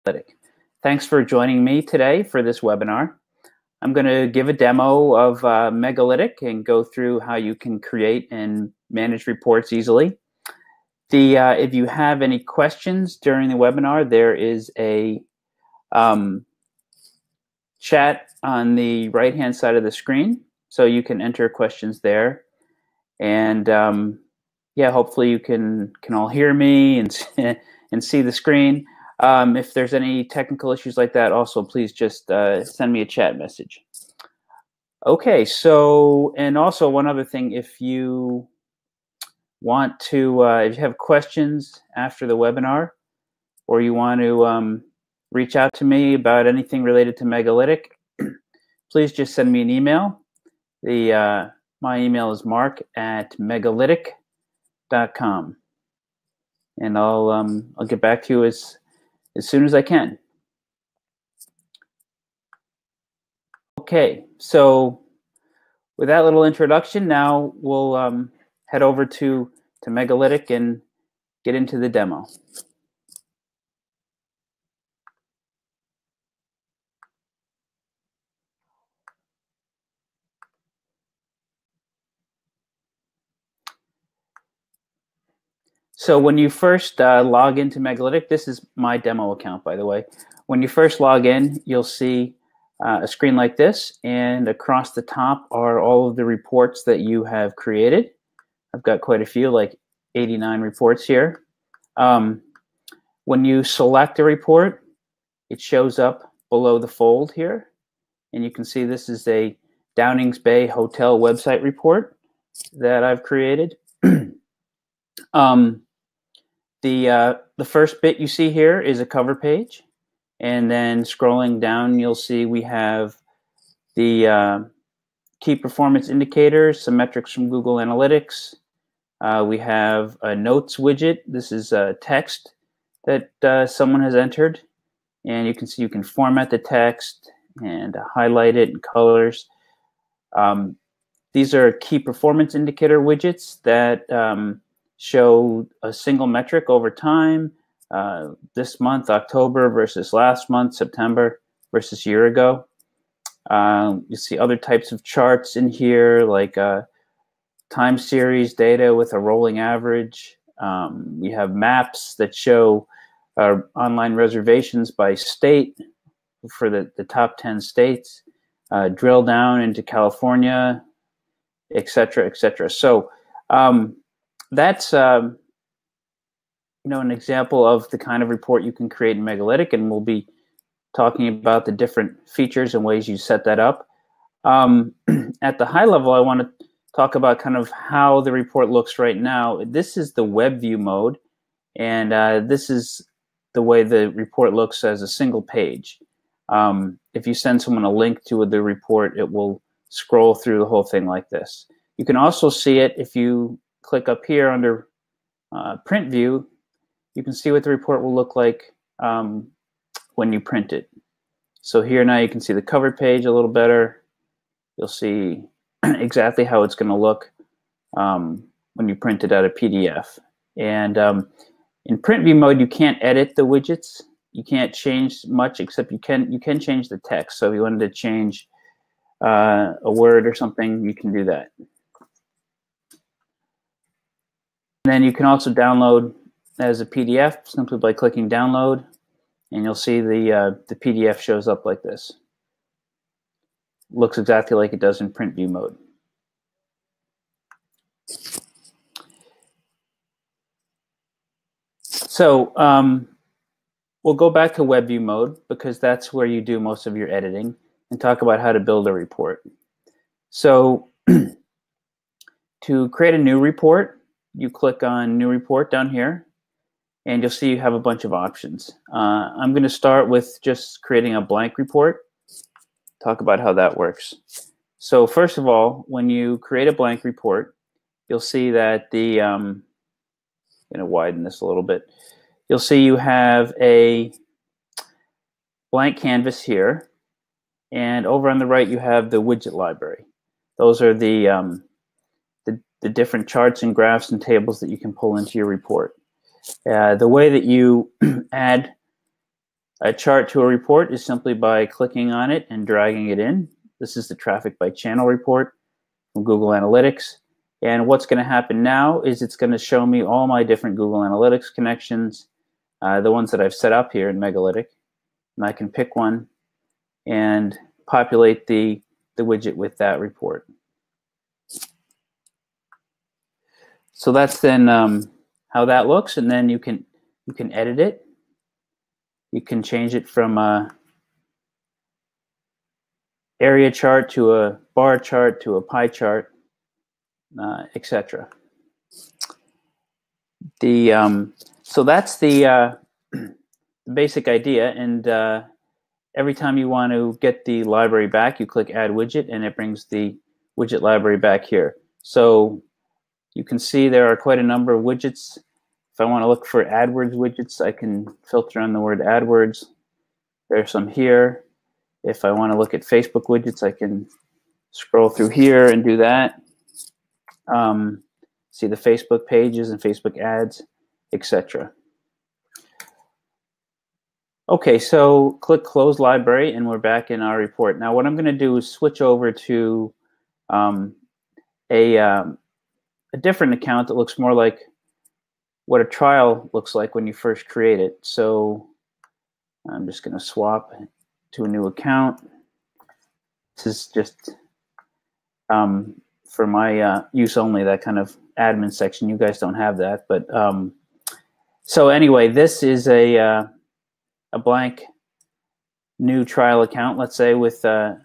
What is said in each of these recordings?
Megalytic. Thanks for joining me today for this webinar. I'm going to give a demo of Megalytic and go through how you can create and manage reports easily. If you have any questions during the webinar, there is a chat on the right-hand side of the screen, so you can enter questions there. And yeah, hopefully you can all hear me and see the screen. If there's any technical issues like that, also please just send me a chat message. Okay, so, and also one other thing, if you want to, if you have questions after the webinar, or you want to reach out to me about anything related to Megalytic, please just send me an email. My email is mark@megalytic.com, and I'll get back to you as soon as I can. Okay, so with that little introduction, now we'll head over to Megalytic and get into the demo. So when you first log into Megalytic, this is my demo account, by the way. When you first log in, you'll see a screen like this, and across the top are all of the reports that you have created. I've got quite a few, like 89 reports here. When you select a report, it shows up below the fold here, and you can see this is a Downings Bay Hotel website report that I've created. The first bit you see here is a cover page, and then scrolling down, you'll see we have the key performance indicators, some metrics from Google Analytics. We have a notes widget. This is text that someone has entered, and you can see you can format the text and highlight it in colors. These are key performance indicator widgets that show a single metric over time, this month, October versus last month, September versus a year ago. You see other types of charts in here, like time series data with a rolling average. We have maps that show online reservations by state for the top 10 states, drill down into California, et cetera, et cetera. So that's an example of the kind of report you can create in Megalytic, and we'll be talking about the different features and ways you set that up. At the high level, I want to talk about kind of how the report looks right now. This is the web view mode, and this is the way the report looks as a single page. If you send someone a link to the report, it will scroll through the whole thing like this. You can also see it if you click up here under print view. You can see what the report will look like when you print it. So here now you can see the cover page a little better. You'll see exactly how it's going to look when you print it out a PDF. And in print view mode, you can't edit the widgets. You can't change much, except you can change the text. So if you wanted to change a word or something, you can do that. And then you can also download as a PDF simply by clicking download, and you'll see the PDF shows up like this. Looks exactly like it does in print view mode. So we'll go back to web view mode, because that's where you do most of your editing, and talk about how to build a report. So to create a new report, you click on New Report down here, and you'll see you have a bunch of options. I'm going to start with just creating a blank report, talk about how that works. So first of all, when you create a blank report, you'll see that the, I'm going to widen this a little bit. You'll see you have a blank canvas here, and over on the right you have the widget library. Those are the different charts and graphs and tables that you can pull into your report. The way that you add A chart to a report is simply by clicking on it and dragging it in. This is the traffic by channel report from Google Analytics. And what's going to happen now is it's going to show me all my different Google Analytics connections, the ones that I've set up here in Megalytic. And I can pick one and populate the widget with that report. So that's then how that looks, and then you can edit it. You can change it from a area chart to a bar chart to a pie chart, etc. So that's the basic idea, and every time you want to get the library back, you click Add Widget, and it brings the widget library back here. So you can see there are quite a number of widgets. If I want to look for AdWords widgets, I can filter on the word AdWords. There are some here. If I want to look at Facebook widgets, I can scroll through here and do that. See the Facebook pages and Facebook ads, etc. Okay, so click Close Library, and we're back in our report. Now what I'm going to do is switch over to a different account that looks more like what a trial looks like when you first create it. So I'm just going to swap to a new account. This is just for my use only, that kind of admin section. You guys don't have that, but so anyway, this is a blank new trial account, let's say, with an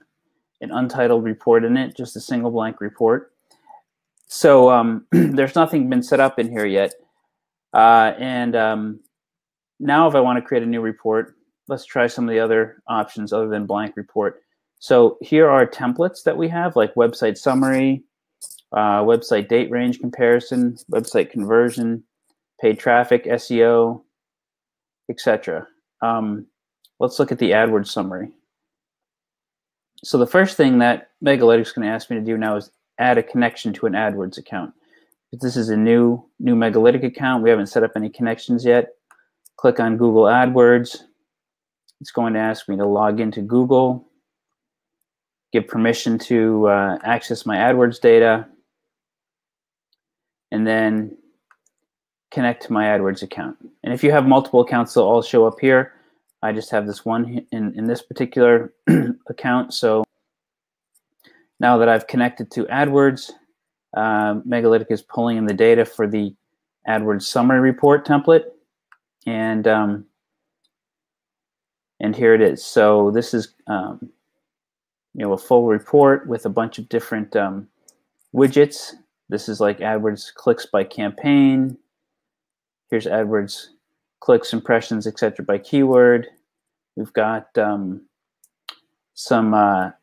untitled report in it, just a single blank report. So there's nothing been set up in here yet. Now if I want to create a new report, let's try some of the other options other than blank report. So here are templates that we have, like website summary, website date range comparison, website conversion, paid traffic, SEO, etc. Let's look at the AdWords summary. So the first thing that Megalytic is going to ask me to do now is add a connection to an AdWords account. This is a new Megalytic account. We haven't set up any connections yet. Click on Google AdWords. It's going to ask me to log into Google, give permission to access my AdWords data, and then connect to my AdWords account. And if you have multiple accounts, they'll all show up here. I just have this one in this particular account. So now that I've connected to AdWords, Megalytic is pulling in the data for the AdWords summary report template, and here it is. So this is a full report with a bunch of different widgets. This is like AdWords clicks by campaign. Here's AdWords clicks, impressions, etc. by keyword. We've got some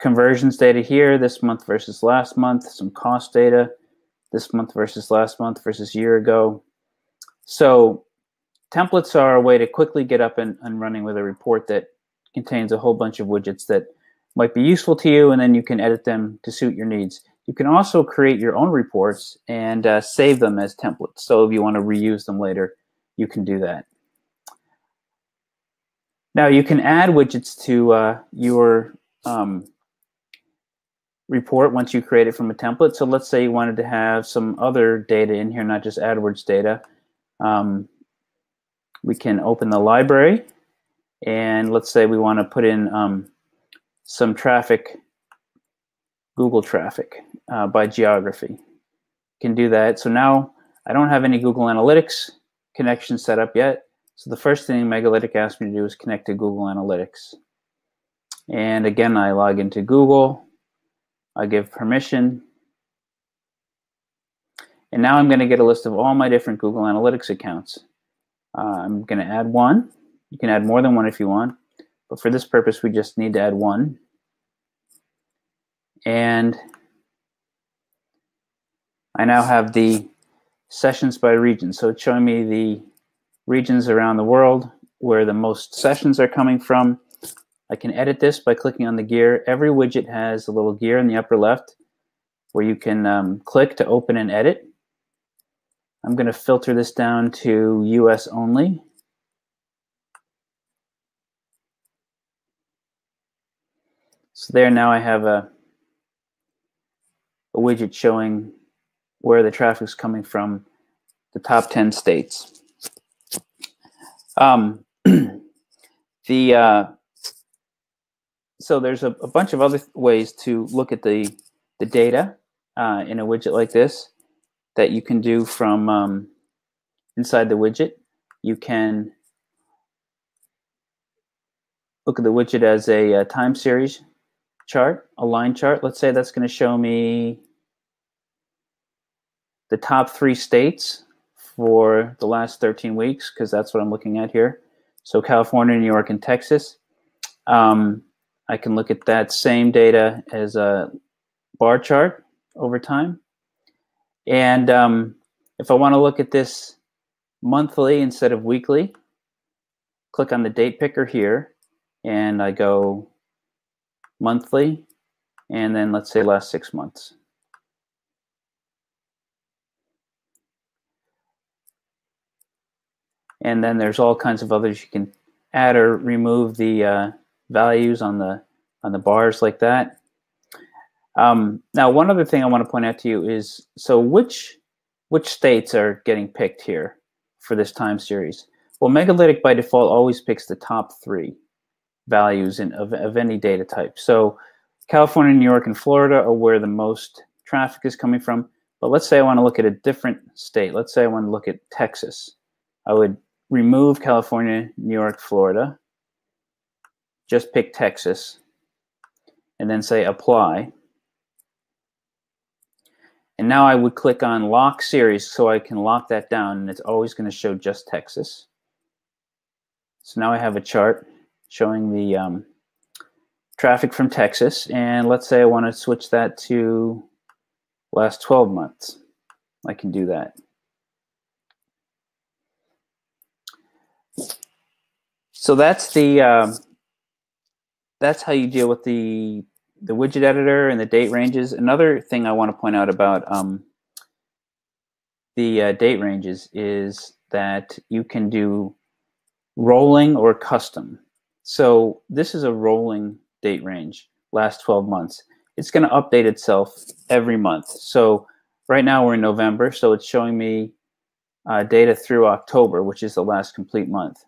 conversions data here, this month versus last month, some cost data, this month versus last month versus a year ago. So templates are a way to quickly get up and running with a report that contains a whole bunch of widgets that might be useful to you, and then you can edit them to suit your needs. You can also create your own reports and save them as templates. So if you want to reuse them later, you can do that. Now you can add widgets to your report once you create it from a template. So let's say you wanted to have some other data in here, not just AdWords data. We can open the library, and let's say we want to put in some traffic, Google traffic by geography. You can do that. So now I don't have any Google Analytics connection set up yet. So the first thing Megalytic asked me to do is connect to Google Analytics. And again, I log into Google. I give permission. And now I'm going to get a list of all my different Google Analytics accounts. I'm going to add one. You can add more than one if you want. But for this purpose, we just need to add one. And I now have the sessions by region. So it's showing me the regions around the world where the most sessions are coming from. I can edit this by clicking on the gear. Every widget has a little gear in the upper left where you can click to open and edit. I'm going to filter this down to US only. So there now I have a widget showing where the traffic is coming from, the top 10 states. So there's a bunch of other ways to look at the data in a widget like this that you can do from inside the widget. You can look at the widget as a time series chart, a line chart. Let's say that's going to show me the top 3 states for the last 13 weeks, because that's what I'm looking at here. So California, New York, and Texas. I can look at that same data as a bar chart over time. And if I want to look at this monthly instead of weekly, click on the date picker here, and I go monthly, and then let's say last 6 months. And then there's all kinds of others. You can add or remove the values on the bars like that. Now, one other thing I want to point out to you is, so which states are getting picked here for this time series? Well, Megalytic by default always picks the top 3 values of any data type. So California, New York, and Florida are where the most traffic is coming from. But let's say I want to look at a different state. Let's say I want to look at Texas. I would remove California, New York, Florida, just pick Texas, and then say apply. And now I would click on lock series so I can lock that down, and it's always going to show just Texas. So now I have a chart showing the traffic from Texas, and let's say I want to switch that to last 12 months. I can do that. So that's that's how you deal with the widget editor and the date ranges. Another thing I want to point out about the date ranges is that you can do rolling or custom. So this is a rolling date range, last 12 months. It's going to update itself every month. So right now we're in November, so it's showing me data through October, which is the last complete month.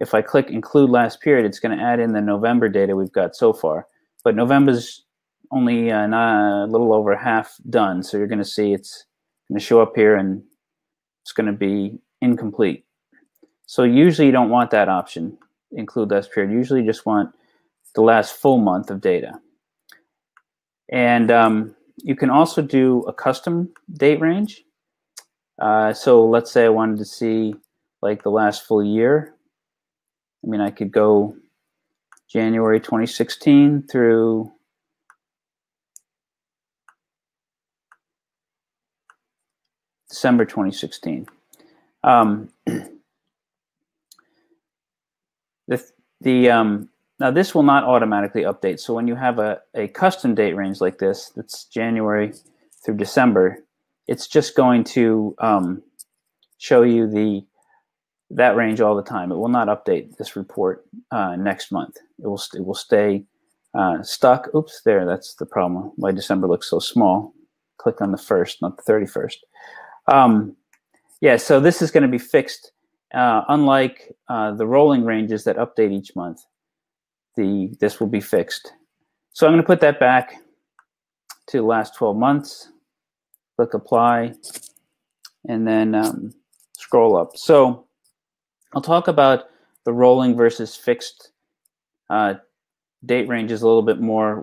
If I click include last period, it's going to add in the November data we've got so far. But November's only a little over half done, so you're going to see it's going to show up here and it's going to be incomplete. So usually you don't want that option, include last period. Usually you just want the last full month of data. And you can also do a custom date range. So let's say I wanted to see like the last full year. I mean, I could go January 2016 through December 2016. Now this will not automatically update. So when you have a custom date range like this, that's January through December, it's just going to show you that range all the time. It will not update this report next month. It will stay stuck. Oops, there, that's the problem. Why December looks so small. Click on the 1st, not the 31st. Yeah, so this is going to be fixed. Unlike the rolling ranges that update each month, this will be fixed. So I'm going to put that back to the last 12 months. Click apply, and then scroll up. So I'll talk about the rolling versus fixed date ranges a little bit more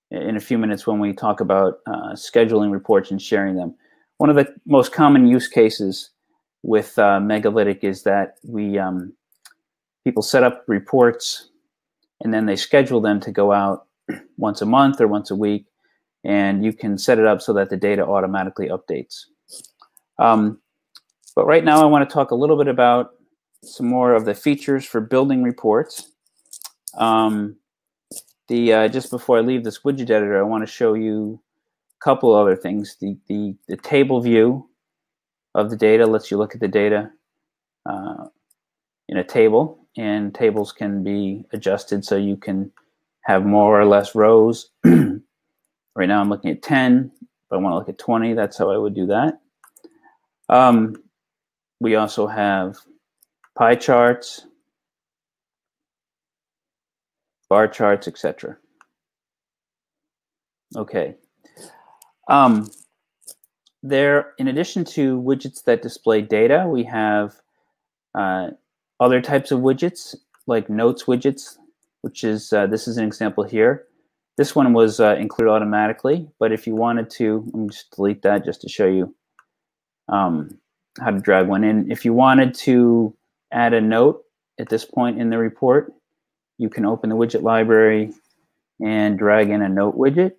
in a few minutes when we talk about scheduling reports and sharing them. One of the most common use cases with Megalytic is that people set up reports and then they schedule them to go out once a month or once a week, and you can set it up so that the data automatically updates. But right now I want to talk a little bit about some more of the features for building reports. Just before I leave this widget editor, I want to show you a couple other things. The table view of the data lets you look at the data in a table, and tables can be adjusted so you can have more or less rows. Right now I'm looking at 10. If I want to look at 20, that's how I would do that. We also have pie charts, bar charts, etc. Okay. There, in addition to widgets that display data, we have other types of widgets, like notes widgets, which is, this is an example here. This one was included automatically, but if you wanted to, let me just delete that just to show you how to drag one in. If you wanted to add a note at this point in the report, you can open the widget library and drag in a note widget.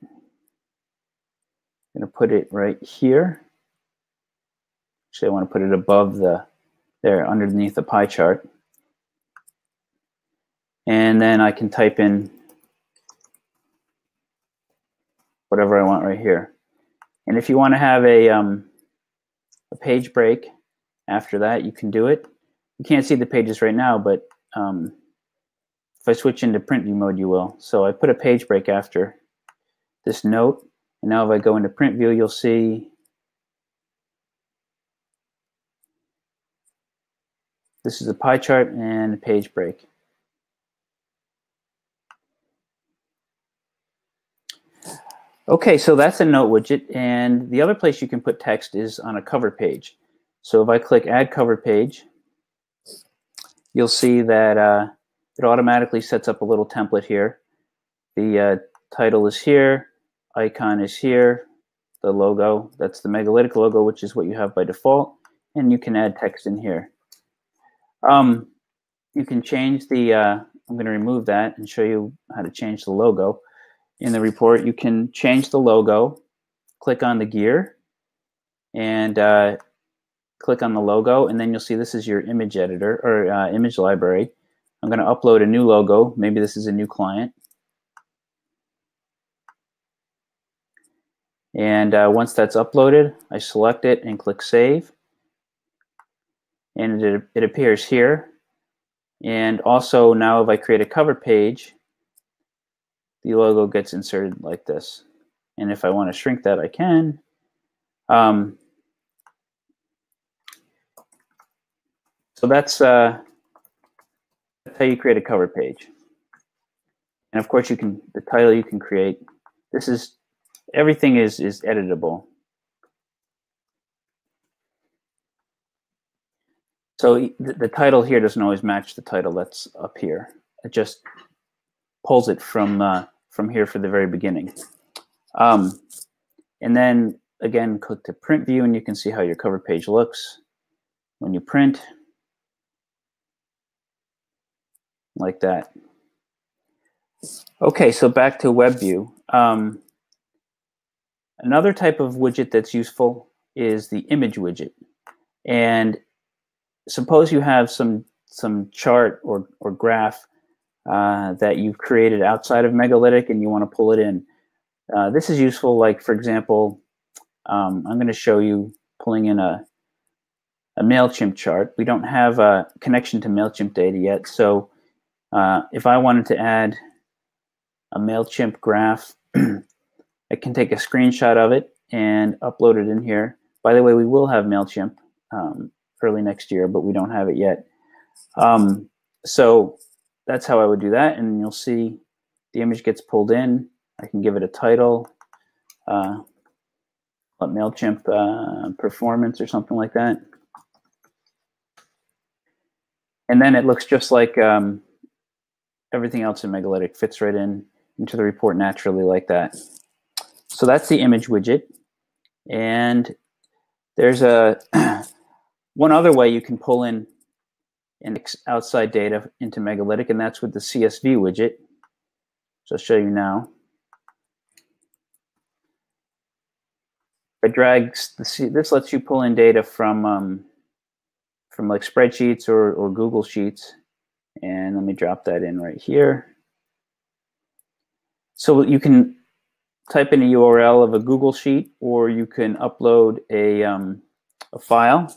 I'm going to put it right here. Actually, I want to put it above there, underneath the pie chart. And then I can type in whatever I want right here. And if you want to have a page break after that, you can do it. You can't see the pages right now, but if I switch into print view mode, you will. So I put a page break after this note. And now if I go into print view, you'll see this is a pie chart and a page break. Okay, so that's a note widget, and the other place you can put text is on a cover page. So if I click Add Cover Page, you'll see that it automatically sets up a little template here. The title is here, icon is here, the logo, that's the Megalytic logo, which is what you have by default, and you can add text in here. You can change the, I'm going to remove that and show you how to change the logo. In the report, you can change the logo, click on the gear, and click on the logo, and then you'll see this is your image editor, or image library. I'm going to upload a new logo. Maybe this is a new client. And once that's uploaded, I select it and click Save. And it appears here. And also now if I create a cover page, the logo gets inserted like this. And if I want to shrink that, I can. So that's how you create a cover page. And of course, you can, the title you can create. This is, everything is editable. So the title here doesn't always match the title that's up here. It just pulls it from here for the very beginning. And then again, click to print view, and you can see how your cover page looks when you print, like that. Okay, so back to web view. Another type of widget that's useful is the image widget. And suppose you have some chart or graph that you've created outside of Megalytic and you want to pull it in. This is useful, like for example, I'm going to show you pulling in a MailChimp chart. We don't have a connection to MailChimp data yet, so if I wanted to add a MailChimp graph, I can take a screenshot of it and upload it in here. By the way, we will have MailChimp early next year, but we don't have it yet. So that's how I would do that, and you'll see the image gets pulled in. I can give it a title, MailChimp performance or something like that. And then it looks just like everything else in Megalytic, fits right into the report naturally like that. So that's the image widget. And there's one other way you can pull in outside data into Megalytic, and that's with the CSV widget. So I'll show you now. It drags this lets you pull in data from like spreadsheets or Google Sheets. And let me drop that in right here. So you can type in a URL of a Google Sheet, or you can upload a file.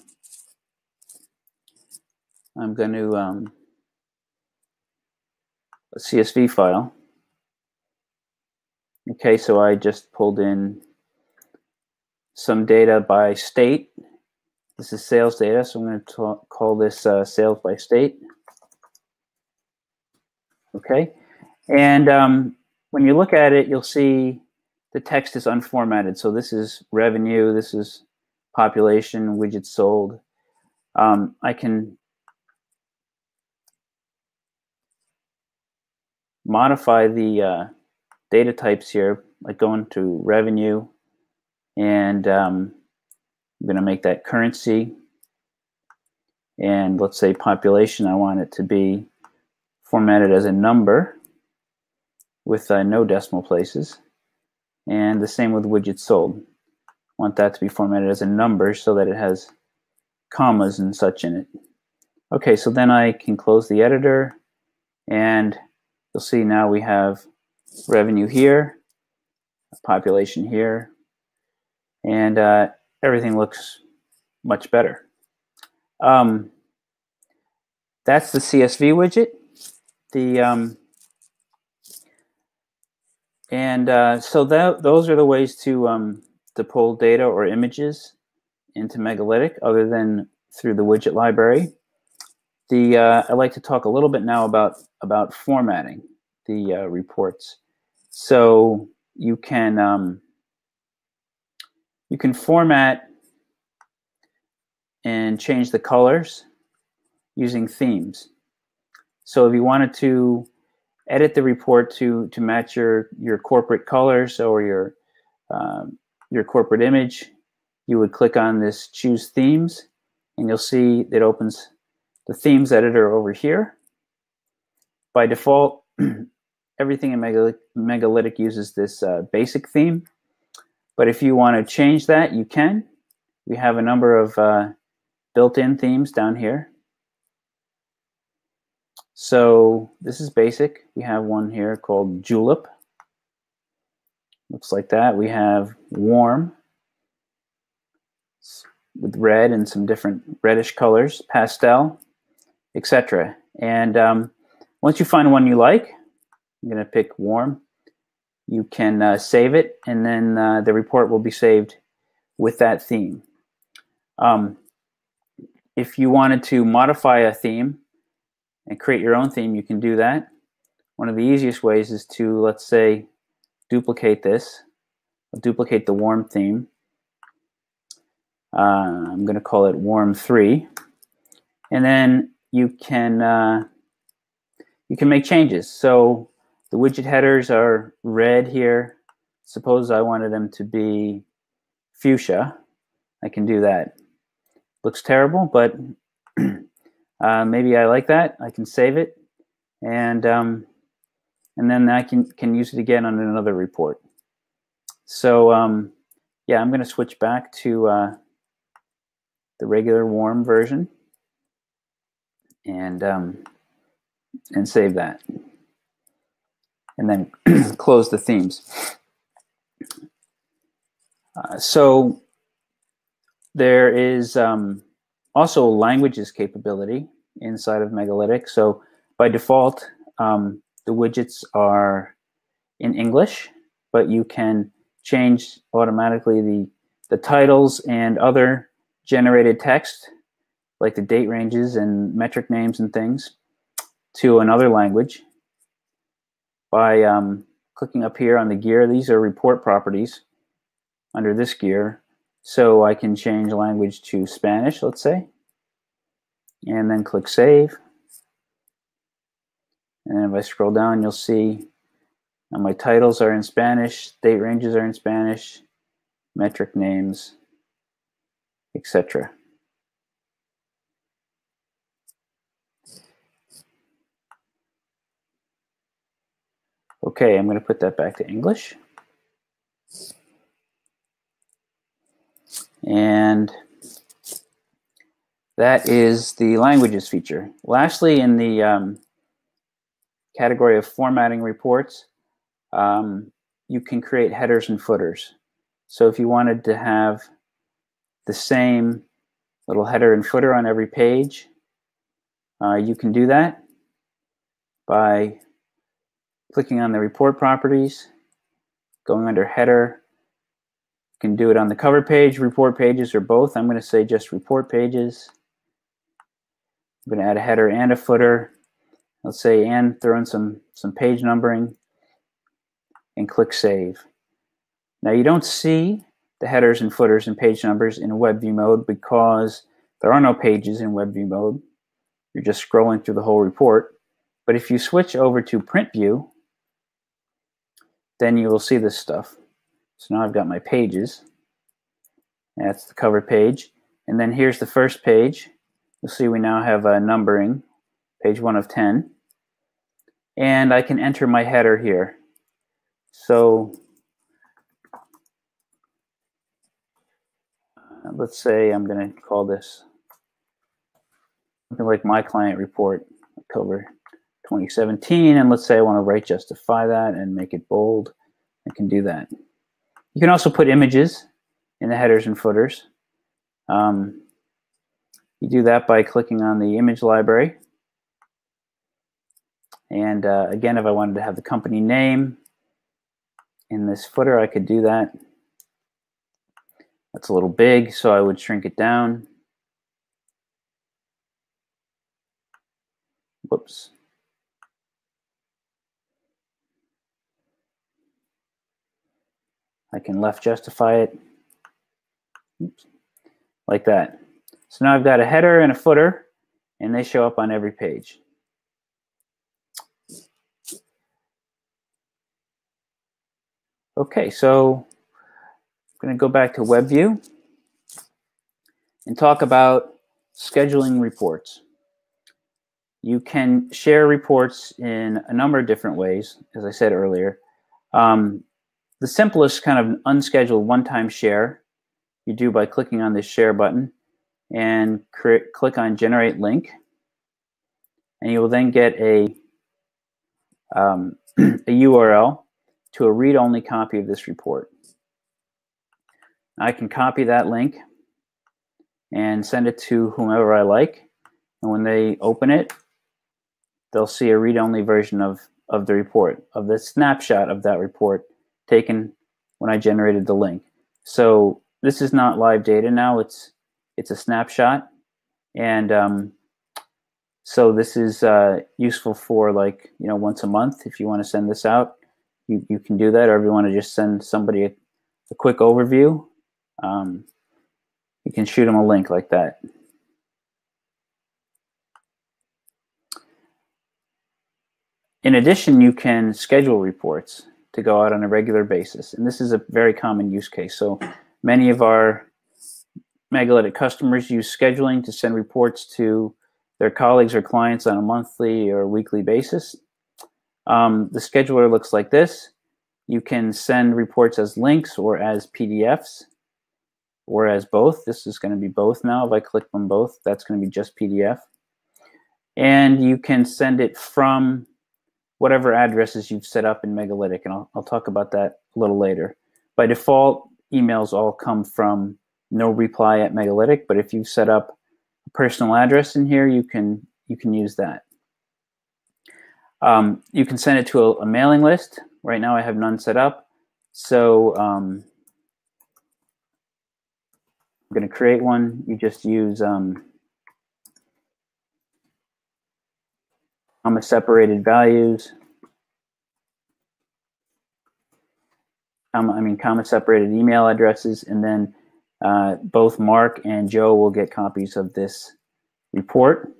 I'm going to a CSV file. Okay, so I just pulled in some data by state. This is sales data, so I'm going to call this sales by state. Okay, and when you look at it, you'll see the text is unformatted. So this is revenue, this is population, widgets sold. I can modify the data types here, like going to revenue, and I'm going to make that currency. And let's say population, I want it to be formatted as a number with no decimal places. And the same with widgets sold. I want that to be formatted as a number so that it has commas and such in it. Okay, so then I can close the editor, and you'll see now we have revenue here, population here, and everything looks much better. That's the CSV widget. So those are the ways to pull data or images into Megalytic, other than through the widget library. I'd like to talk a little bit now about formatting the reports. So you can format and change the colors using themes. So if you wanted to edit the report to match your corporate colors or your corporate image, you would click on this Choose Themes, and you'll see it opens the Themes editor over here. By default, everything in Megalytic uses this basic theme, but if you want to change that, you can. We have a number of built-in themes down here. So this is basic. We have one here called Julep. Looks like that. We have Warm with red and some different reddish colors, Pastel, etc. And once you find one you like, I'm going to pick Warm. You can save it, and then the report will be saved with that theme. If you wanted to modify a theme and create your own theme, you can do that. One of the easiest ways is to, let's say, duplicate this. I'll duplicate the Warm theme. I'm going to call it Warm 3. And then you can make changes. So the widget headers are red here. Suppose I wanted them to be fuchsia. I can do that. Looks terrible, but maybe I like that. I can save it, and then I can use it again on another report. So yeah, I'm going to switch back to the regular Warm version, and save that, and then close the themes. So there is also languages capability inside of Megalytic. So by default, the widgets are in English, but you can change automatically the titles and other generated text, like the date ranges and metric names and things, to another language by clicking up here on the gear. These are report properties under this gear. So I can change language to Spanish, let's say, and then click Save. And if I scroll down, you'll see my titles are in Spanish, date ranges are in Spanish, metric names, etc. Okay, I'm going to put that back to English. And that is the languages feature. Lastly, in the category of formatting reports, you can create headers and footers. So if you wanted to have the same little header and footer on every page, you can do that by clicking on the report properties Going under header, you can do it on the cover page, report pages, or both. I'm going to say just report pages. I'm going to add a header and a footer. Let's say, and throw in some page numbering, and click Save. Now you don't see the headers and footers and page numbers in web view mode because there are no pages in web view mode. You're just scrolling through the whole report. But if you switch over to print view, then you will see this stuff. So now I've got my pages. That's the cover page. And then here's the first page. You'll see we now have a numbering, page 1 of 10. And I can enter my header here. So let's say I'm going to call this something like My Client Report, October 2017. And let's say I want to right justify that and make it bold. I can do that. You can also put images in the headers and footers. You do that by clicking on the image library. And again, if I wanted to have the company name in this footer, I could do that. That's a little big, so I would shrink it down. Whoops. I can left justify it. Oops. Like that. So now I've got a header and a footer, and they show up on every page. Okay, so I'm going to go back to WebView and talk about scheduling reports. You can share reports in a number of different ways, as I said earlier. The simplest kind of unscheduled one-time share you do by clicking on this share button and click on Generate Link, and you will then get a URL to a read-only copy of this report. I can copy that link and send it to whomever I like, and when they open it, they'll see a read-only version of the report, of the snapshot of that report taken when I generated the link. So this is not live data now, it's a snapshot, and so this is useful for, like, once a month. If you want to send this out, you can do that, or if you want to just send somebody a quick overview, you can shoot them a link like that. In addition, you can schedule reports to go out on a regular basis, and this is a very common use case. So many of our Megalytic customers use scheduling to send reports to their colleagues or clients on a monthly or weekly basis. The scheduler looks like this. You can send reports as links or as PDFs or as both. This is going to be both now. If I click on both, that's going to be just PDF. And you can send it from whatever addresses you've set up in Megalytic, and I'll talk about that a little later. By default, emails all come from noreply@Megalytic, but if you've set up a personal address in here, you can use that. You can send it to a mailing list. Right now I have none set up, so I'm going to create one. You just use comma-separated values. Comma-separated email addresses, and then both Mark and Joe will get copies of this report.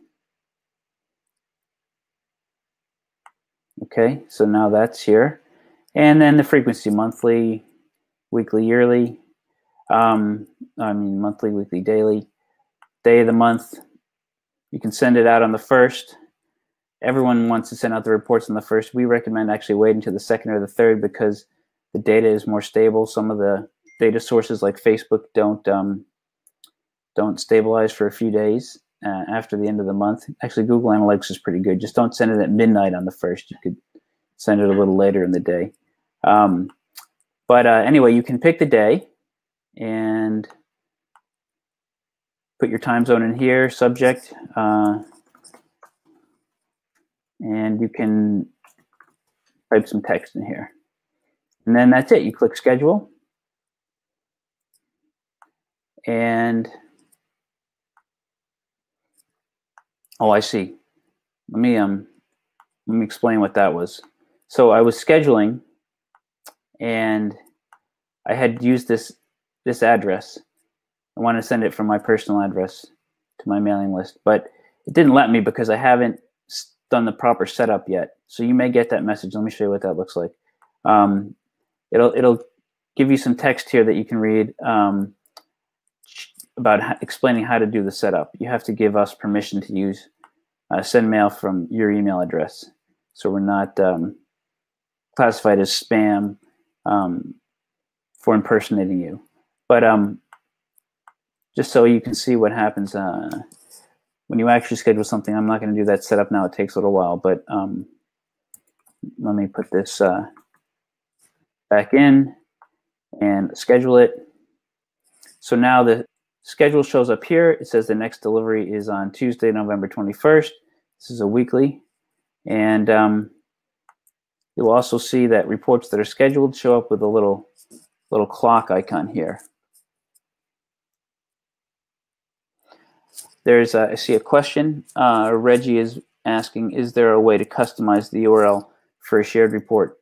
Okay, so now that's here. And then the frequency: monthly, weekly, yearly. Monthly, weekly, daily. Day of the month. You can send it out on the 1st. Everyone wants to send out the reports on the 1st. We recommend actually waiting to the 2nd or the 3rd because the data is more stable. Some of the data sources like Facebook don't stabilize for a few days after the end of the month. Actually, Google Analytics is pretty good. Just don't send it at midnight on the 1st. You could send it a little later in the day. But anyway, you can pick the day and put your time zone in here, subject, and you can type some text in here. And then that's it. You click schedule. And, oh, I see. Let me explain what that was. So I was scheduling, and I had used this address. I wanted to send it from my personal address to my mailing list, but it didn't let me because I haven't done the proper setup yet. So you may get that message. Let me show you what that looks like. It'll give you some text here that you can read about explaining how to do the setup. You have to give us permission to use send mail from your email address, so we're not classified as spam for impersonating you. But just so you can see what happens when you actually schedule something. I'm not going to do that setup now. It takes a little while, but let me put this back in and schedule it. So now the schedule shows up here. It says the next delivery is on Tuesday, November 21st. This is a weekly. And you'll also see that reports that are scheduled show up with a little clock icon here. There's I see a question. Reggie is asking, is there a way to customize the URL for a shared report?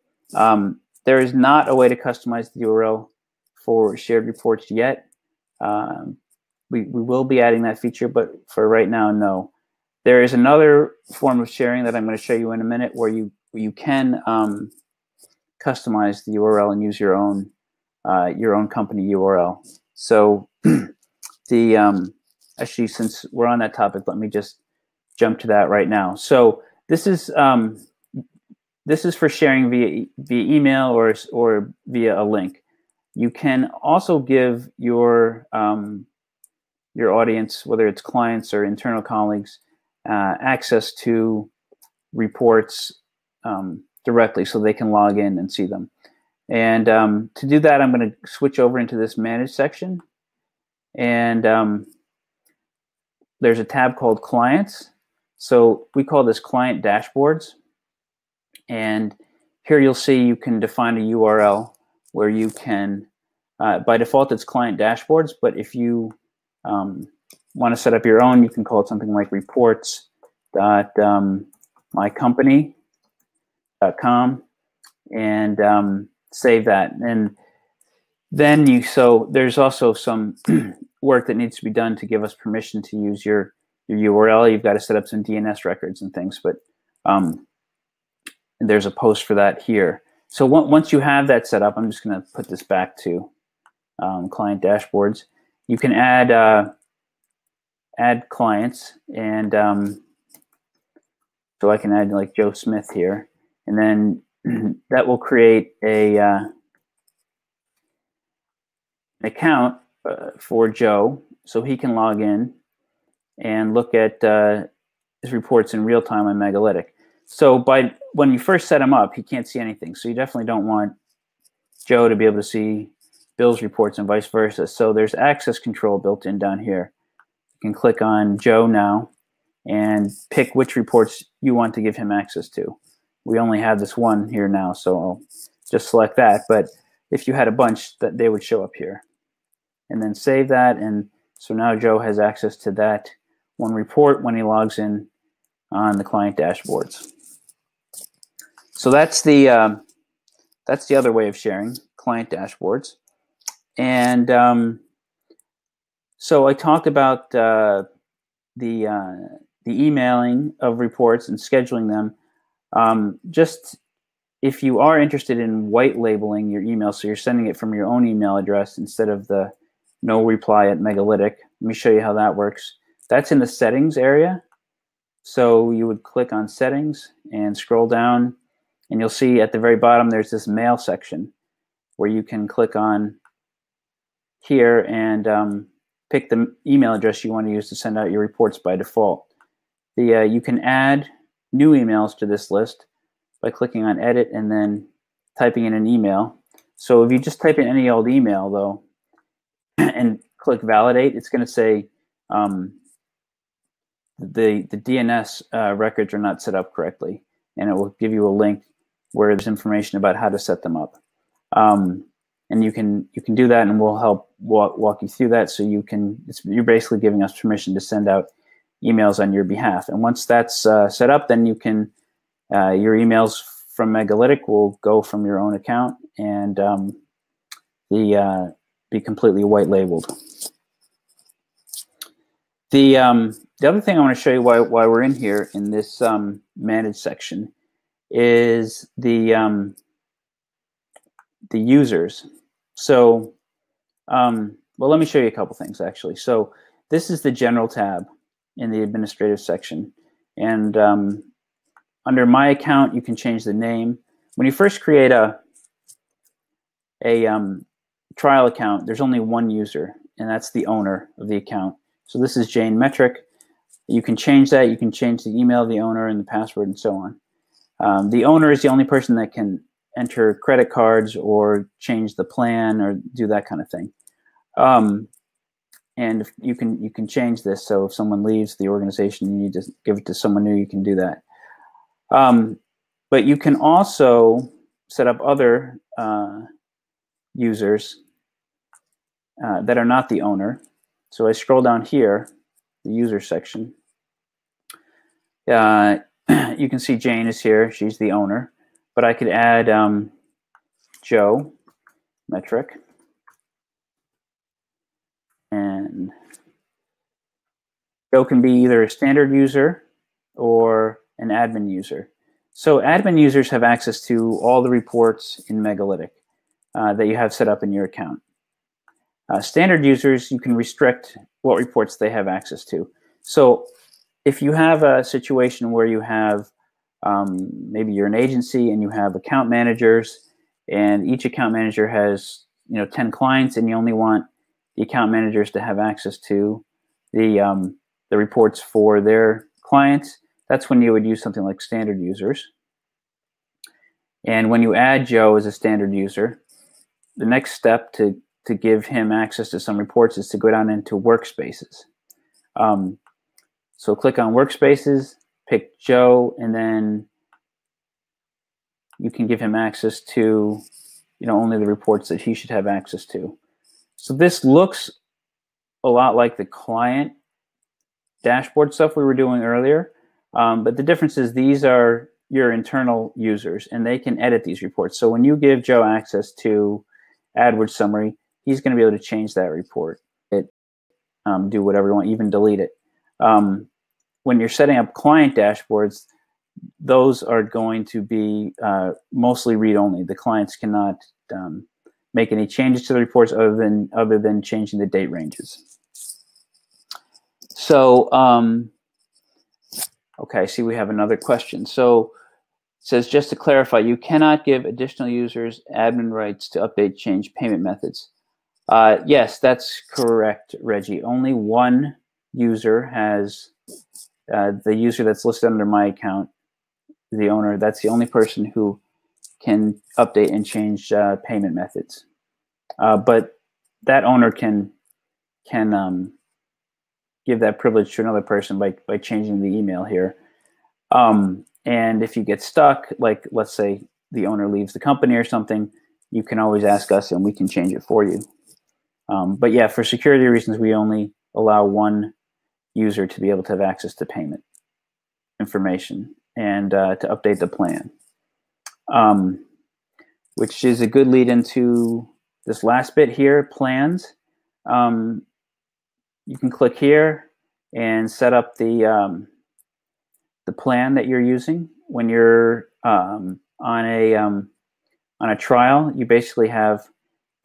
There is not a way to customize the URL for shared reports yet. We will be adding that feature, but for right now, no. There is another form of sharing that I'm going to show you in a minute where you can customize the URL and use your own company URL. So actually, since we're on that topic, let me just jump to that right now. So this is for sharing via email or via a link. You can also give your audience, whether it's clients or internal colleagues, access to reports directly, so they can log in and see them. And to do that, I'm going to switch over into this Manage section, and there's a tab called Clients. So we call this Client Dashboards, and here you'll see you can define a URL where you can, by default it's Client Dashboards, but if you want to set up your own, you can call it something like reports.mycompany.com and save that. And then there's also some work that needs to be done to give us permission to use your URL. You've got to set up some DNS records and things, but there's a post for that here. So once you have that set up, I'm just going to put this back to Client Dashboards. You can add clients, and so I can add like Joe Smith here, and then that will create an account for Joe, so he can log in and look at his reports in real time on Megalytic. So when you first set him up, he can't see anything. So you definitely don't want Joe to be able to see Bill's reports and vice versa. So there's access control built in down here. You can click on Joe now and pick which reports you want to give him access to. We only have this one here now, so I'll just select that. But if you had a bunch, that they would show up here. And then save that, and so now Joe has access to that one report when he logs in on the client dashboards. So that's the other way of sharing, client dashboards. And so I talked about the emailing of reports and scheduling them. Just if you are interested in white labeling your email, so you're sending it from your own email address instead of the no reply at Megalytic, let me show you how that works. That's in the settings area. So you would click on settings and scroll down, and you'll see at the very bottom there's this mail section where you can click on here and pick the email address you want to use to send out your reports by default. You can add new emails to this list by clicking on edit and then typing in an email. So if you just type in any old email though and click validate, it's going to say the DNS records are not set up correctly, and it will give you a link where there's information about how to set them up. And you can do that, and we'll help walk you through that. So you're basically giving us permission to send out emails on your behalf. And once that's set up, then you can your emails from Megalytic will go from your own account and be completely white labeled. The other thing I want to show you why we're in here in this manage section is the users. So, well, let me show you a couple things actually. So this is the general tab in the administrative section, and under my account, you can change the name. When you first create a trial account, there's only one user, and that's the owner of the account. So this is Jane Metric. You can change that. You can change the email of the owner and the password and so on. The owner is the only person that can enter credit cards or change the plan or do that kind of thing. And you can change this. So if someone leaves the organization, you need to give it to someone new, you can do that. But you can also set up other users that are not the owner. So I scroll down here, the user section. You can see Jane is here. She's the owner. But I could add Joe Metric. And Joe can be either a standard user or an admin user. So admin users have access to all the reports in Megalytic that you have set up in your account. Standard users, you can restrict what reports they have access to. So if you have a situation where you have maybe you're an agency and you have account managers, and each account manager has 10 clients, and you only want the account managers to have access to the reports for their clients, that's when you would use something like standard users. And when you add Joe as a standard user, the next step to give him access to some reports is to go down into workspaces. So click on workspaces, pick Joe, and then you can give him access to only the reports that he should have access to. So this looks a lot like the client dashboard stuff we were doing earlier, but the difference is these are your internal users, and they can edit these reports. So when you give Joe access to AdWords Summary, he's going to be able to change that report, do whatever you want, even delete it. When you're setting up client dashboards, those are going to be mostly read-only. The clients cannot make any changes to the reports other than changing the date ranges. So, okay, I see we have another question. So it says, just to clarify, you cannot give additional users admin rights to update, change payment methods. Yes, that's correct, Reggie. Only one user has, the user that's listed under my account, the owner, that's the only person who can update and change payment methods. But that owner can give that privilege to another person by changing the email here. And if you get stuck, like let's say the owner leaves the company or something, you can always ask us and we can change it for you. But yeah, for security reasons, we only allow one user to be able to have access to payment information and to update the plan, which is a good lead into this last bit here, plans. You can click here and set up the plan that you're using. When you're on a trial, you basically have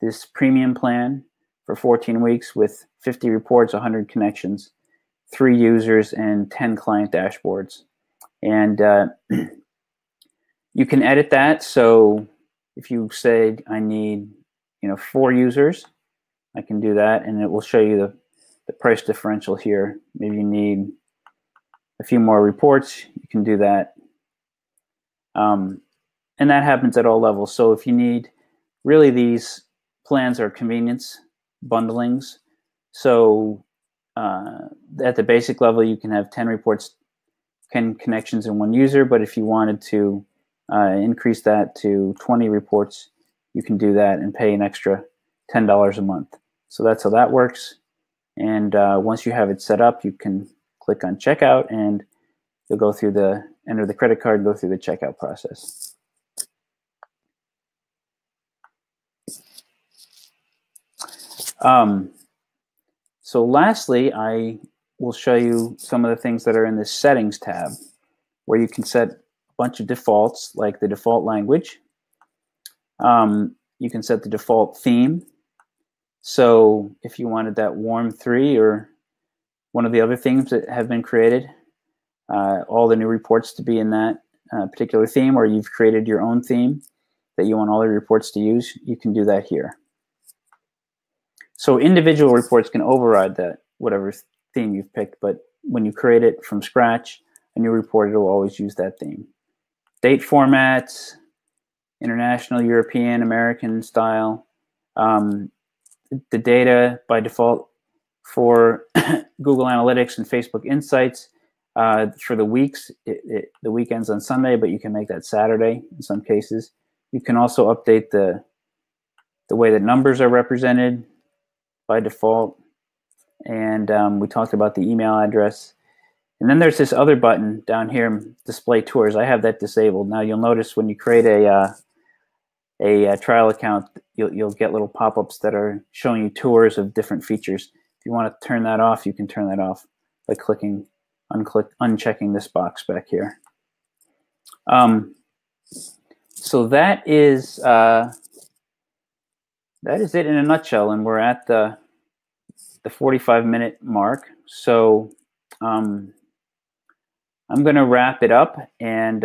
this premium plan for 14 weeks with 50 reports, 100 connections, 3 users, and 10 client dashboards. And you can edit that. So if you say I need 4 users, I can do that, and it will show you the price differential here. Maybe you need a few more reports, you can do that. And that happens at all levels. So if you need, really these plans are convenience bundlings. So at the basic level, you can have 10 reports, 10 connections in one user, but if you wanted to increase that to 20 reports, you can do that and pay an extra $10 a month. So that's how that works. And once you have it set up, you can click on checkout and you'll go through enter the credit card, go through the checkout process. So lastly, I will show you some of the things that are in the settings tab, where you can set a bunch of defaults, like the default language. You can set the default theme. So if you wanted that warm 3 or one of the other themes that have been created, all the new reports to be in that particular theme, or you've created your own theme that you want all the reports to use, you can do that here. So individual reports can override that, whatever theme you've picked, but when you create it from scratch, a new report, it will always use that theme. Date formats, international, European, American style. The data by default for Google Analytics and Facebook Insights for the weeks, the weekend's on Sunday, but you can make that Saturday in some cases. You can also update the way that numbers are represented by default. And we talked about the email address. And then there's this other button down here, display tours. I have that disabled. Now you'll notice when you create a trial account, you'll get little pop-ups that are showing you tours of different features. If you want to turn that off, you can turn that off by unchecking this box back here. So that is it in a nutshell, and we're at the 45-minute mark. So I'm going to wrap it up and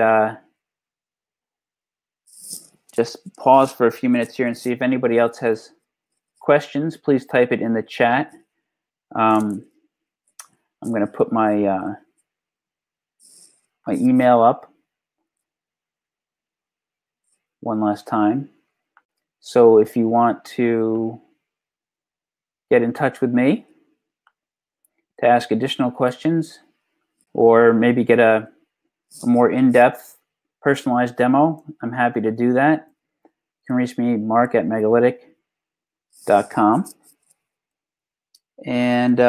just pause for a few minutes here and see if anybody else has questions. Please type it in the chat. I'm going to put my my email up one last time. So if you want to get in touch with me to ask additional questions, or maybe get a more in-depth personalized demo, I'm happy to do that. You can reach me, mark@megalytic.com. And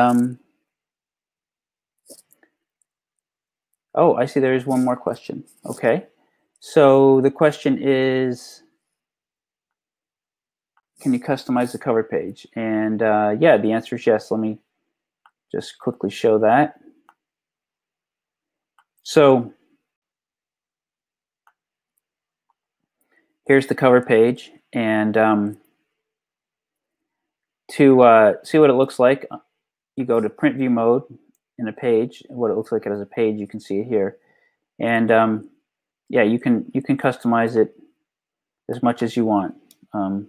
oh, I see there is one more question. Okay. So the question is, can you customize the cover page? And yeah, the answer is yes. Let me just quickly show that. So here's the cover page, and to see what it looks like, you go to print view mode in a page. What it looks like as a page, you can see it here, and yeah, you can customize it as much as you want. You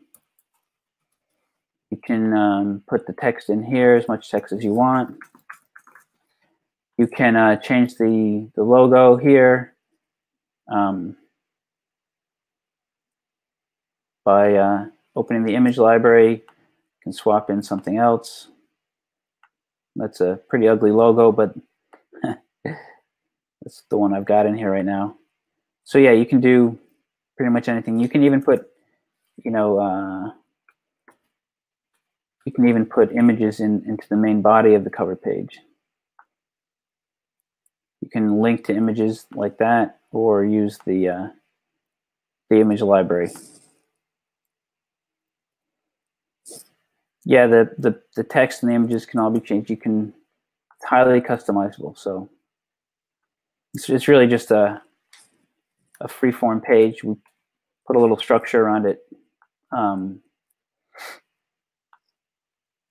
can put the text in here, as much text as you want. You can change the logo here by opening the image library. You can swap in something else. That's a pretty ugly logo, but that's the one I've got in here right now. So yeah, you can do pretty much anything. You can even put, you know, you can even put images into the main body of the cover page. You can link to images like that, or use the image library. Yeah, the text and the images can all be changed. It's highly customizable. So it's really just a free-form page. We put a little structure around it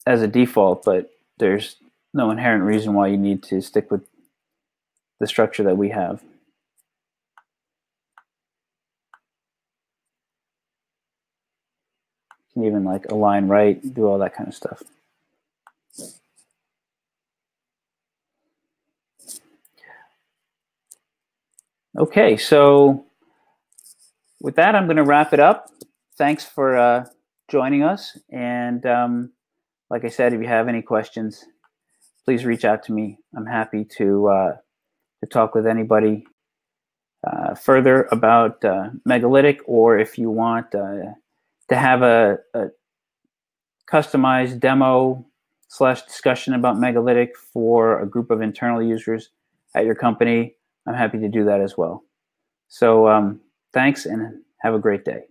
as a default, but there's no inherent reason why you need to stick with the structure that we have. You can even like align right, do all that kind of stuff. Okay, so with that, I'm going to wrap it up. Thanks for joining us. And like I said, if you have any questions, please reach out to me. I'm happy to talk with anybody further about Megalytic, or if you want to have a customized demo / discussion about Megalytic for a group of internal users at your company, I'm happy to do that as well. So thanks and have a great day.